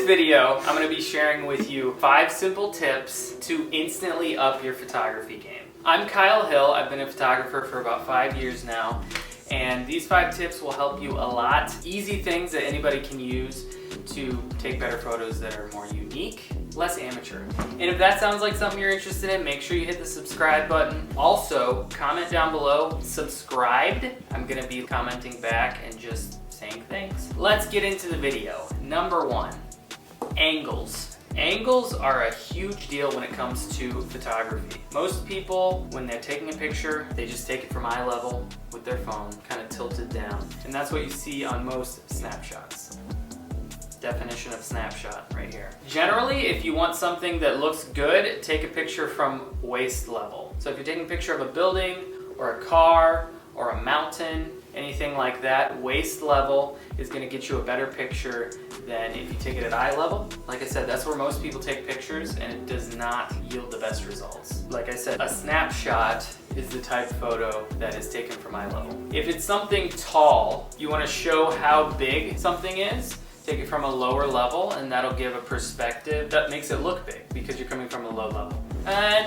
video, I'm going to be sharing with you 5 simple tips to instantly up your photography game. I'm Kyle Hill. I've been a photographer for about 5 years now, and these 5 tips will help you a lot. Easy things that anybody can use to take better photos that are more unique, less amateur. And if that sounds like something you're interested in, make sure you hit the subscribe button. Also, comment down below, subscribed. I'm gonna be commenting back and just saying things. Let's get into the video. Number 1, angles. Angles are a huge deal when it comes to photography. Most people, when they're taking a picture, they just take it from eye level with their phone, kind of tilted down. And that's what you see on most snapshots. Definition of snapshot right here. Generally, if you want something that looks good, take a picture from waist level. So if you're taking a picture of a building or a car or a mountain, anything like that, waist level is going to get you a better picture than if you take it at eye level. Like I said, that's where most people take pictures, and it does not yield the best results. Like I said, a snapshot is the type of photo that is taken from eye level. If it's something tall, you want to show how big something is, take it from a lower level, and that'll give a perspective that makes it look big because you're coming from a low level.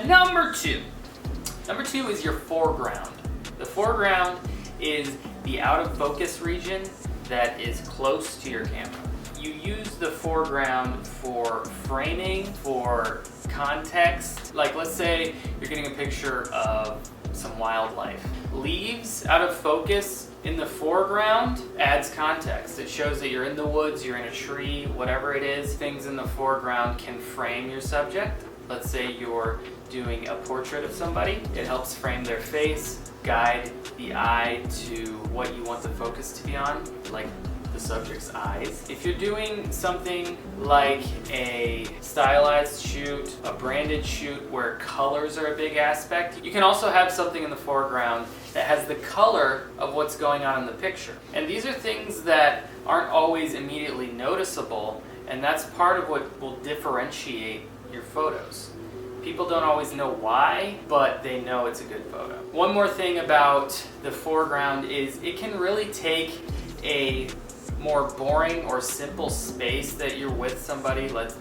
Number two is your foreground. The foreground is the out of focus region that is close to your camera. You use the foreground for framing, for context. Like, let's say you're getting a picture of some wildlife. Leaves out of focus in the foreground adds context. It shows that you're in the woods, you're in a tree, whatever it is. Things in the foreground can frame your subject. Let's say you're doing a portrait of somebody. It helps frame their face, guide the eye to what you want the focus to be on, like the subject's eyes. If you're doing something like a stylized shoot, a branded shoot where colors are a big aspect, you can also have something in the foreground that has the color of what's going on in the picture. And these are things that aren't always immediately noticeable, and that's part of what will differentiate your photos. People don't always know why, but they know it's a good photo. One more thing about the foreground is it can really take a more boring or simple space that you're with somebody, let's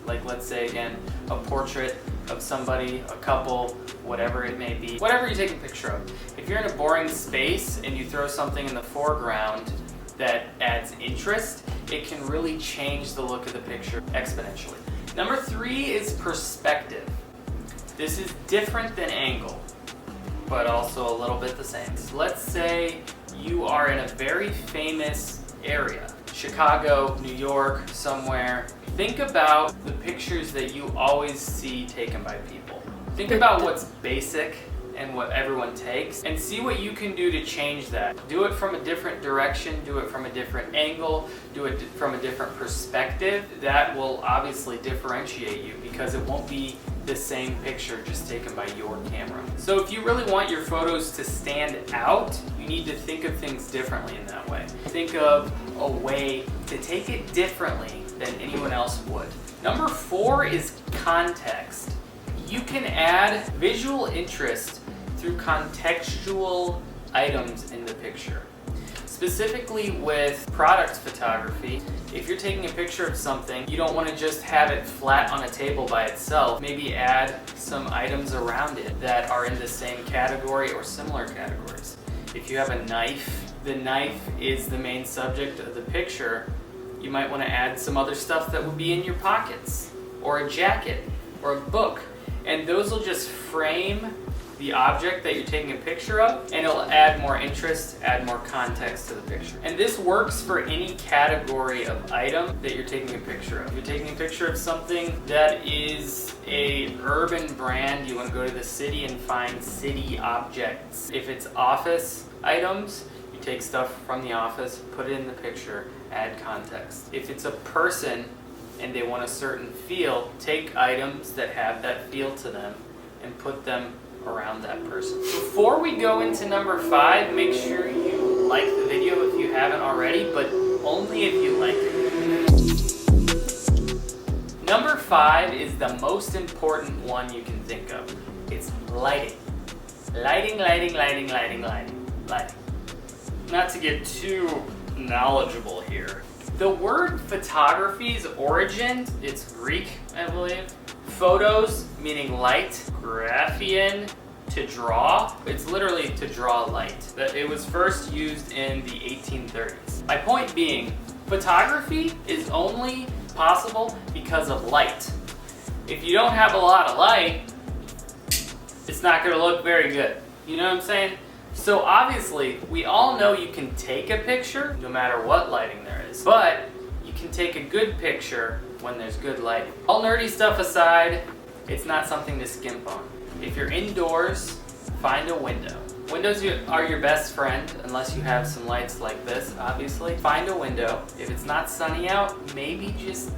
say again, a portrait of somebody, a couple, whatever it may be, whatever you take a picture of. If you're in a boring space and you throw something in the foreground that adds interest, it can really change the look of the picture exponentially. Number 3 is perspective. This is different than angle, but also a little bit the same. Let's say you are in a very famous area, Chicago, New York, somewhere. Think about the pictures that you always see taken by people. Think about what's basic and what everyone takes, and see what you can do to change that. Do it from a different direction, do it from a different angle, do it from a different perspective. That will obviously differentiate you because it won't be the same picture just taken by your camera. So if you really want your photos to stand out, you need to think of things differently in that way. Think of a way to take it differently than anyone else would. Number 4 is context. You can add visual interest through contextual items in the picture. Specifically with product photography, if you're taking a picture of something, you don't want to just have it flat on a table by itself. Maybe add some items around it that are in the same category or similar categories. If you have a knife, the knife is the main subject of the picture. You might want to add some other stuff that would be in your pockets, or a jacket, or a book. And those will just frame the object that you're taking a picture of, and it'll add more interest, add more context to the picture. And this works for any category of item that you're taking a picture of. If you're taking a picture of something that is a urban brand, you want to go to the city and find city objects. If it's office items, you take stuff from the office, put it in the picture, add context. If it's a person and they want a certain feel, take items that have that feel to them and put them around that person. Before we go into number 5, make sure you like the video if you haven't already, but only if you like it. Number 5 is the most important one you can think of. It's lighting. Lighting. Not to get too knowledgeable here, The word photography's origin, it's Greek, I believe. Photos, meaning light. Graphein, to draw. It's literally to draw light. It was first used in the 1830s. My point being, photography is only possible because of light. If you don't have a lot of light, it's not going to look very good. You know what I'm saying? So obviously, we all know you can take a picture no matter what lighting there is, but you can take a good picture when there's good lighting. All nerdy stuff aside, it's not something to skimp on. If you're indoors, find a window. Windows are your best friend unless you have some lights like this, obviously. Find a window. If it's not sunny out, maybe just,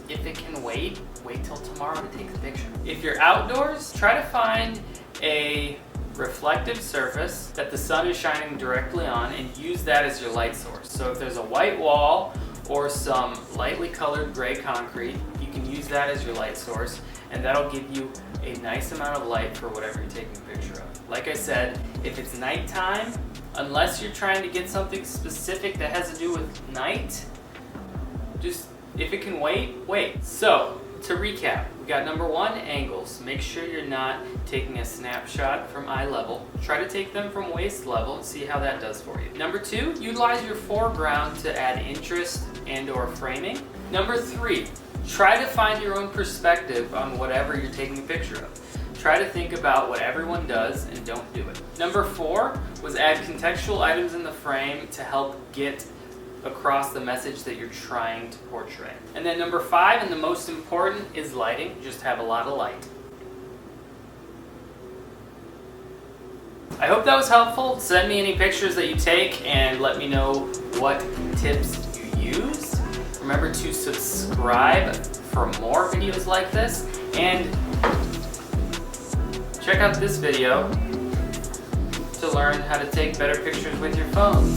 if it can wait till tomorrow to take the picture. If you're outdoors, try to find a reflective surface that the sun is shining directly on and use that as your light source. So if there's a white wall or some lightly colored gray concrete, you can use that as your light source, and that'll give you a nice amount of light for whatever you're taking a picture of. Like I said, if it's nighttime, unless you're trying to get something specific that has to do with night, just, if it can wait. So, to recap, we got number 1, angles. Make sure you're not taking a snapshot from eye level. Try to take them from waist level and see how that does for you. Number 2, utilize your foreground to add interest and or framing. Number 3, try to find your own perspective on whatever you're taking a picture of. Try to think about what everyone does and don't do it. Number 4 was add contextual items in the frame to help get across the message that you're trying to portray. And then number 5, and the most important, is lighting. Just have a lot of light. I hope that was helpful. Send me any pictures that you take and let me know what tips you used. Remember to subscribe for more videos like this, and check out this video to learn how to take better pictures with your phone.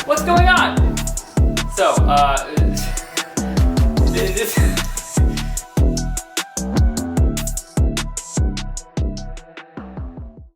What's going on? So, this